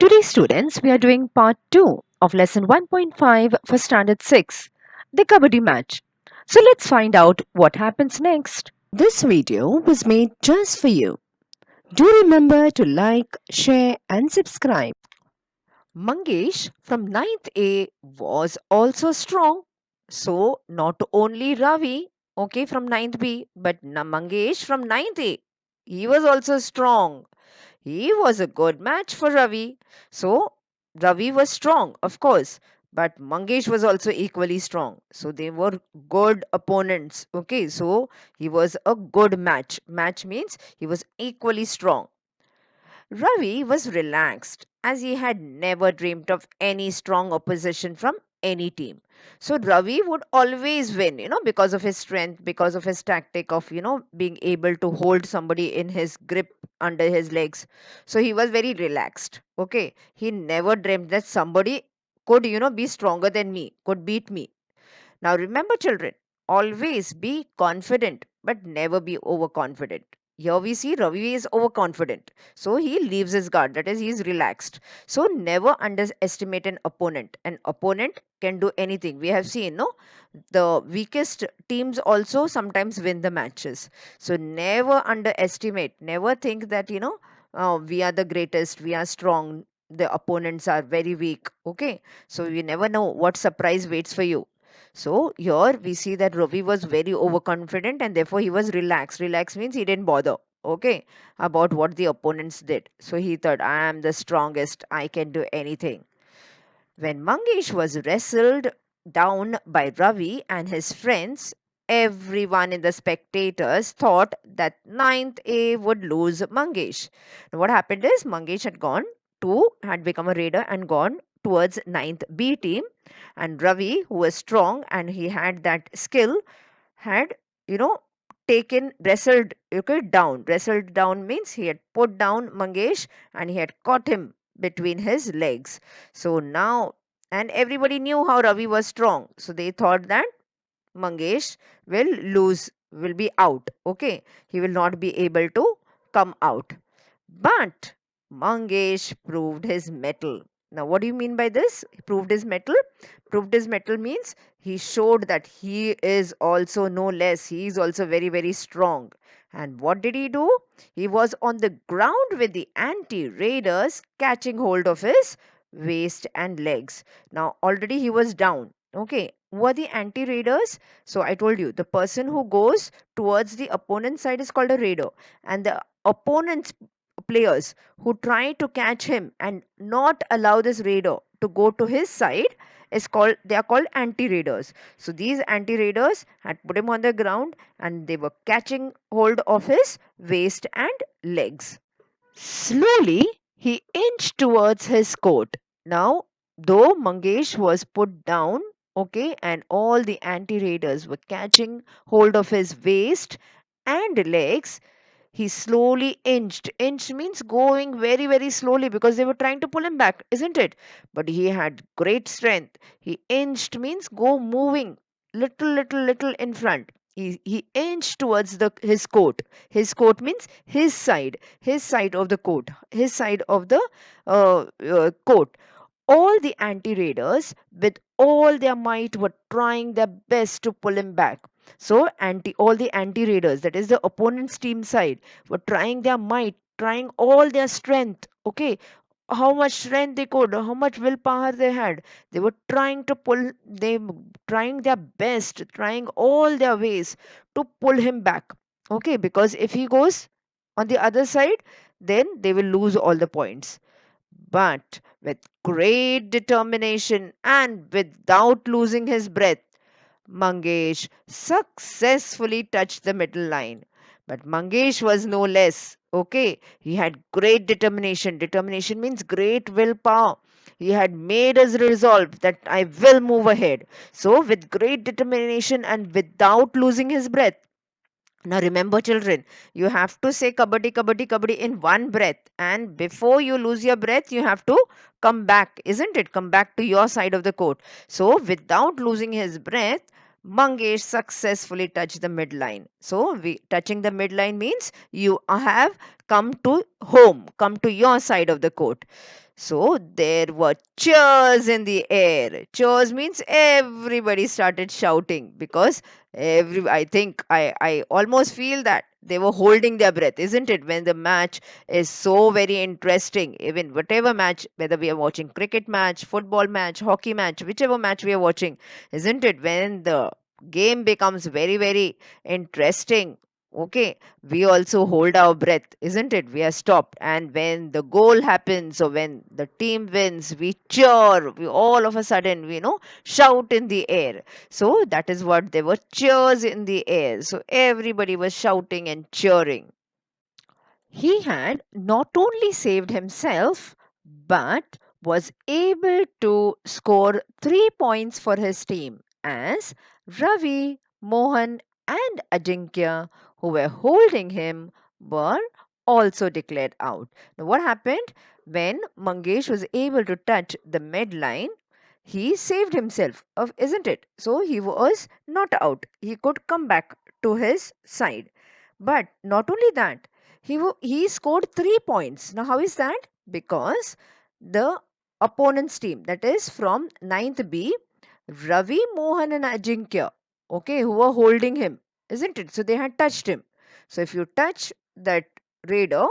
Today, students, we are doing part 2 of lesson 1.5 for standard 6, the Kabaddi Match. So let's find out what happens next. This video was made just for you. Do remember to like, share and subscribe. Mangesh from ninth A was also strong. So not only Ravi, okay, from ninth B, but Mangesh from ninth A. He was also strong. He was a good match for Ravi. So Ravi was strong, of course, but Mangesh was also equally strong. So they were good opponents. Okay, so he was a good match. Match means he was equally strong. Ravi was relaxed as he had never dreamed of any strong opposition from any team. So Ravi would always win, because of his strength, because of his tactic of, being able to hold somebody in his grip under his legs. So he was very relaxed. Okay. He never dreamed that somebody could, be stronger than me, could beat me. Now remember, children, always be confident, but never be overconfident. Here we see Ravi is overconfident. So he leaves his guard, that is, he is relaxed. So never underestimate an opponent. An opponent can do anything. We have seen, no? The weakest teams also sometimes win the matches. So never underestimate, never think that, we are the greatest, we are strong, the opponents are very weak. Okay. So you never know what surprise waits for you. So here we see that Ravi was very overconfident and therefore he was relaxed. Relaxed means he didn't bother, okay, about what the opponents did. So he thought, I am the strongest, I can do anything. When Mangesh was wrestled down by Ravi and his friends, everyone in the spectators thought that ninth A would lose Mangesh. Now what happened is Mangesh had become a raider and gone towards ninth B team, and Ravi, who was strong and he had that skill, had, you know, wrestled down means he had put down Mangesh and he had caught him between his legs. So now, and everybody knew how Ravi was strong. So they thought that Mangesh will be out. Okay. He will not be able to come out. But Mangesh proved his mettle. Now, what do you mean by this? He proved his mettle. Proved his mettle means he showed that he is also no less. He is also very, very strong. And what did he do? He was on the ground with the anti raiders catching hold of his waist and legs. Now, already he was down. Okay. Who are the anti raiders? So, I told you the person who goes towards the opponent's side is called a raider, and the opponent's players who try to catch him and not allow this raider to go to his side they are called anti-raiders. So these anti-raiders had put him on the ground and they were catching hold of his waist and legs. Slowly he inched towards his coat. Now, though Mangesh was put down, okay, and all the anti-raiders were catching hold of his waist and legs, he slowly inched. Inch means going very, very slowly because they were trying to pull him back, isn't it? But he had great strength. He inched means go moving little, little, little in front. He inched towards his coat. His coat means his side of the coat, his side of the coat. All the anti-raiders, with all their might, were trying their best to pull him back. So all the anti-raiders, that is the opponent's team side, were trying their might, trying all their strength. Okay, how much strength they could, how much willpower they had. They were trying their best, trying all their ways to pull him back. Okay, because if he goes on the other side, then they will lose all the points. But with great determination and without losing his breath, Mangesh successfully touched the middle line. But Mangesh was no less. Okay, he had great determination. Determination means great willpower. He had made his resolve that I will move ahead. So, with great determination and without losing his breath, now remember, children, you have to say kabaddi, kabaddi, kabaddi in one breath. And before you lose your breath, you have to come back, isn't it? Come back to your side of the court. So, without losing his breath, Mangesh successfully touched the midline. So, touching the midline means you have come to home, come to your side of the court. So there were cheers in the air. Cheers means everybody started shouting because I think I almost feel that they were holding their breath, isn't it? When the match is so very interesting, even whatever match, whether we are watching cricket match, football match, hockey match, whichever match we are watching, isn't it? When the game becomes very, very interesting, okay, we also hold our breath, isn't it? We are stopped. And when the goal happens or when the team wins, we cheer. We all of a sudden, shout in the air. So that is what there were cheers in the air. So everybody was shouting and cheering. He had not only saved himself, but was able to score 3 points for his team as Ravi, Mohan, and Ajinkya, who were holding him, were also declared out. Now, what happened when Mangesh was able to touch the midline? He saved himself, isn't it? So he was not out. He could come back to his side. But not only that, he scored 3 points. Now, how is that? Because the opponent's team, that is from ninth B, Ravi, Mohan, and Ajinkya, okay, who were holding him, isn't it? So they had touched him. So if you touch that raider,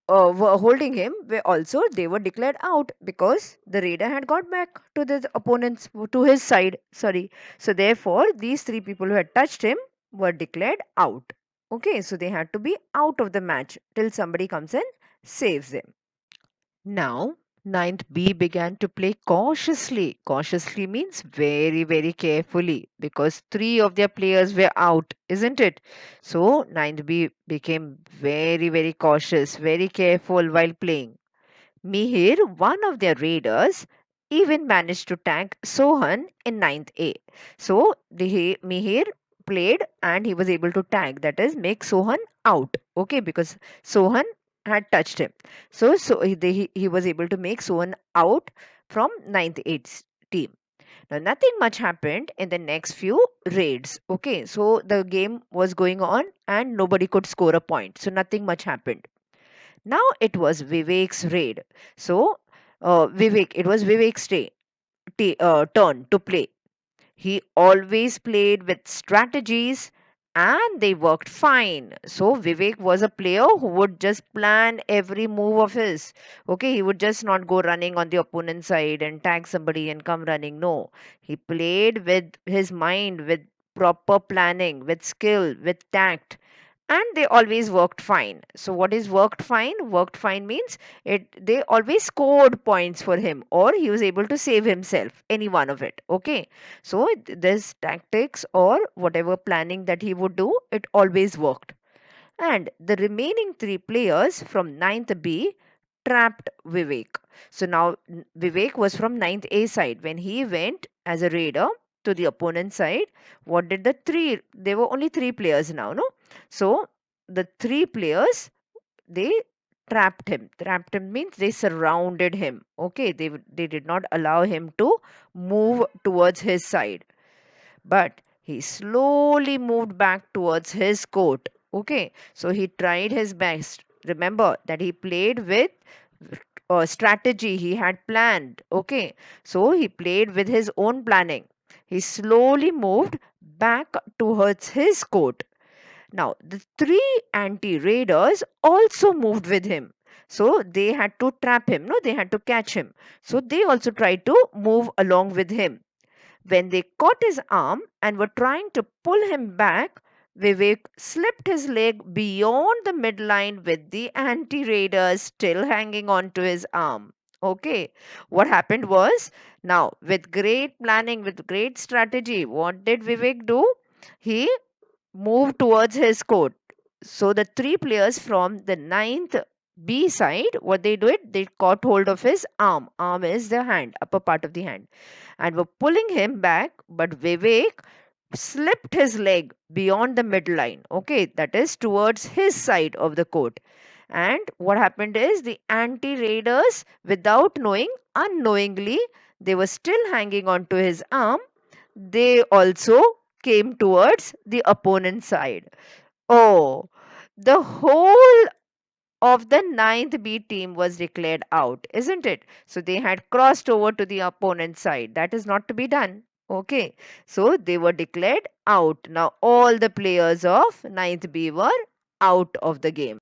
were holding him, were also they were declared out because the raider had got back to the opponent's to his side. Sorry. So therefore, these three people who had touched him were declared out. Okay, so they had to be out of the match till somebody comes and saves them. Now, ninth B began to play cautiously. Cautiously means very, very carefully because three of their players were out, isn't it? So, ninth B became very, very cautious, very careful while playing. Mihir, one of their raiders, even managed to tag Sohan in ninth A. So Mihir played and he was able to tag, that is, make Sohan out. Okay, because Sohan had touched him. So he was able to make Sohan out from ninth A's team. Now, nothing much happened in the next few raids. Okay, so the game was going on and nobody could score a point. So nothing much happened. Now it was Vivek's raid. So, it was Vivek's turn to play. He always played with strategies and they worked fine. So, Vivek was a player who would just plan every move of his. Okay, he would just not go running on the opponent's side and tag somebody and come running. No, he played with his mind, with proper planning, with skill, with tact, and they always worked fine. So what is worked fine? Worked fine means it they always scored points for him or he was able to save himself, any one of it. Okay, so this tactics or whatever planning that he would do, it always worked. And the remaining three players from ninth B trapped Vivek. So now Vivek was from ninth A side. When he went as a raider to the opponent side, what did the three? There were only three players now, no? So the three players, they trapped him. Trapped him means they surrounded him. Okay, they did not allow him to move towards his side, but he slowly moved back towards his court. Okay, so he tried his best. Remember that he played with strategy, he had planned. Okay, so he played with his own planning. He slowly moved back towards his court. Now, the three anti raiders also moved with him. So they had to trap him, no, they had to catch him. So they also tried to move along with him. When they caught his arm and were trying to pull him back, Vivek slipped his leg beyond the midline with the anti raiders still hanging on to his arm. Okay, what happened was, now with great planning, with great strategy, what did Vivek do? He moved towards his court. So the three players from the ninth B side, what they did, they caught hold of his arm. Arm is the hand, upper part of the hand, and were pulling him back. But Vivek slipped his leg beyond the midline. Okay, that is towards his side of the court. And what happened is the anti raiders, without knowing, unknowingly, they were still hanging on to his arm. They also came towards the opponent's side. Oh, the whole of the ninth B team was declared out, isn't it? So they had crossed over to the opponent's side. That is not to be done. Okay, so they were declared out. Now all the players of ninth B were out of the game.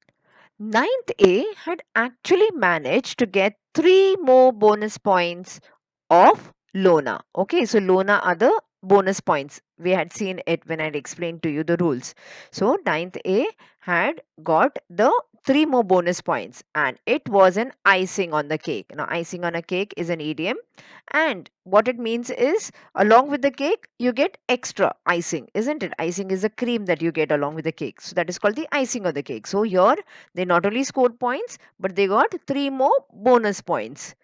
Ninth A had actually managed to get three more bonus points of Lona. Okay, so Lona are the bonus points. We had seen it when I had explained to you the rules. So ninth A had got the three more bonus points, and it was an icing on the cake. Now, icing on a cake is an idiom, and what it means is along with the cake, you get extra icing, isn't it? Icing is a cream that you get along with the cake. So that is called the icing of the cake. So here they not only scored points, but they got three more bonus points.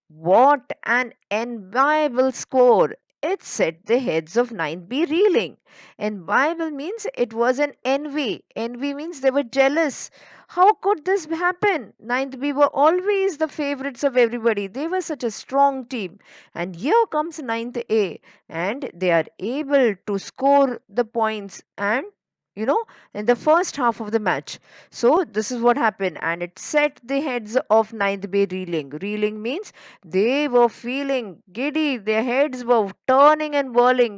What an enviable score! It set the heads of 9B reeling. Enviable means it was an envy. Envy means they were jealous. How could this happen? 9B were always the favorites of everybody. They were such a strong team. And here comes 9th A, and they are able to score the points and you know in the first half of the match. So this is what happened, and it set the heads of 9th Bay reeling. Reeling means they were feeling giddy, their heads were turning and whirling.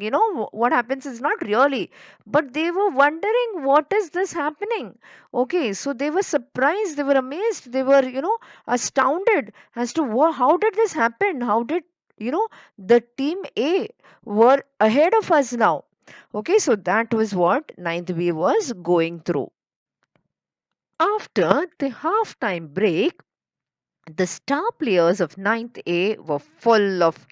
What happens is not really, but they were wondering what is this happening. Okay, so they were surprised, they were amazed, they were astounded as to how did this happen, how did the team A were ahead of us now. Okay, so that was what ninth B was going through. After the halftime break, the star players of ninth A were full of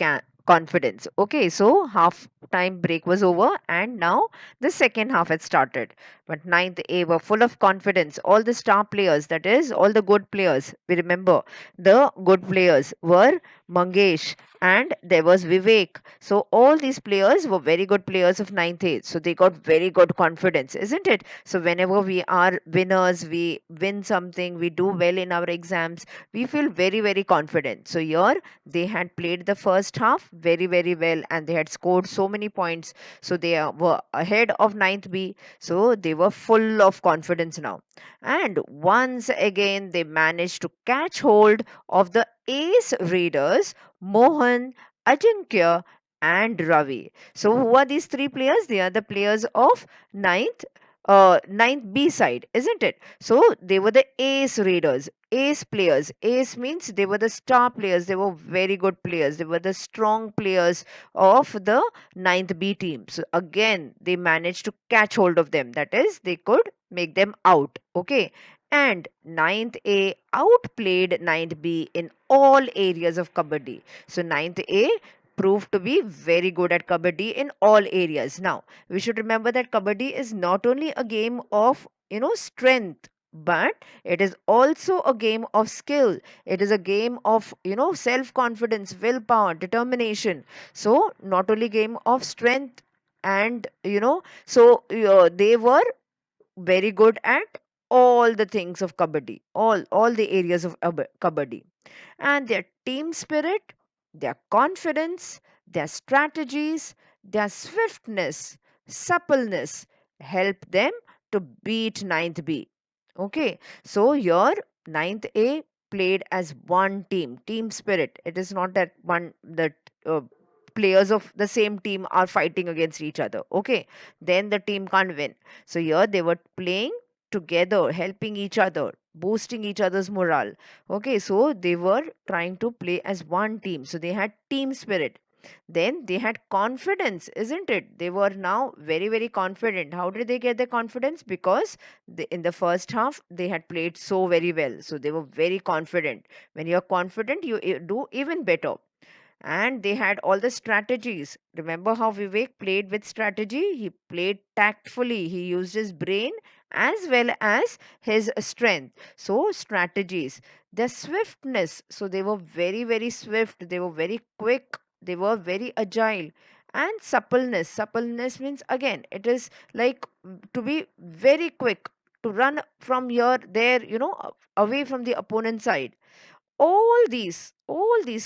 confidence. Okay, so half time break was over and now the second half had started. But ninth A were full of confidence. All the star players, that is, all the good players, we remember the good players were Mangesh and there was Vivek. So all these players were very good players of ninth A. So they got very good confidence, isn't it? So whenever we are winners, we win something, we do well in our exams, we feel very, very confident. So here they had played the first half very, very well and they had scored so many points. So they were ahead of ninth B. So they were full of confidence now. And once again, they managed to catch hold of the ace raiders, Mohan, Ajinkya, and Ravi. So who are these three players? They are the players of ninth B side, isn't it? So they were the ace raiders, ace players. Ace means they were the star players, they were very good players, they were the strong players of the ninth B team. So again, they managed to catch hold of them. That is, they could make them out. Okay. And ninth A outplayed ninth B in all areas of Kabaddi. So ninth A proved to be very good at Kabaddi in all areas. Now, we should remember that Kabaddi is not only a game of strength, but it is also a game of skill. It is a game of self confidence, willpower, determination. So not only game of strength, and they were very good at all the things of Kabaddi, all the areas of Kabaddi. And their team spirit, their confidence, their strategies, their swiftness, suppleness help them to beat ninth B. Okay, so here ninth A played as one team, team spirit. It is not that uh, players of the same team are fighting against each other. Okay, then the team can't win. So here they were playing together, helping each other, boosting each other's morale. Okay, so they were trying to play as one team. So they had team spirit. Then they had confidence, isn't it? They were now very, very confident. How did they get the confidence? Because in the first half, they had played so very well. So they were very confident. When you're confident, you do even better. And they had all the strategies. Remember how Vivek played with strategy? He played tactfully, he used his brain as well as his strength. So, strategies, their swiftness. So, they were very, very swift, they were very quick, they were very agile. And suppleness. Suppleness means again, it is like to be very quick, to run from here, there, away from the opponent side. All these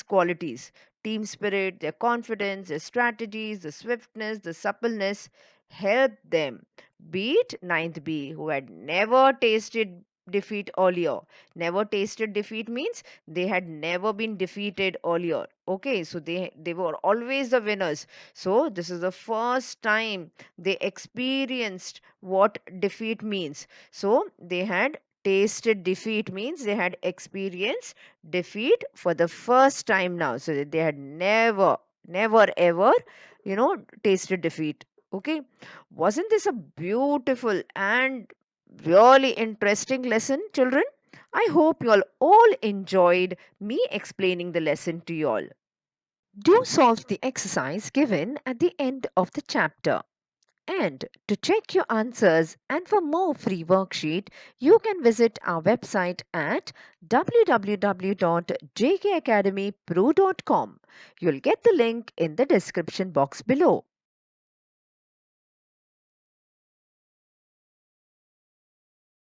qualities, team spirit, their confidence, their strategies, the swiftness, the suppleness, helped them beat ninth B, who had never tasted defeat earlier. Never tasted defeat means they had never been defeated earlier. Okay, so they were always the winners. So this is the first time they experienced what defeat means. So they had tasted defeat means they had experienced defeat for the first time now. So that they had never ever, tasted defeat. Okay, wasn't this a beautiful and really interesting lesson, children? I hope you all enjoyed me explaining the lesson to you all. Do solve the exercise given at the end of the chapter. And to check your answers and for more free worksheet, you can visit our website at www.jkacademypro.com. You'll get the link in the description box below.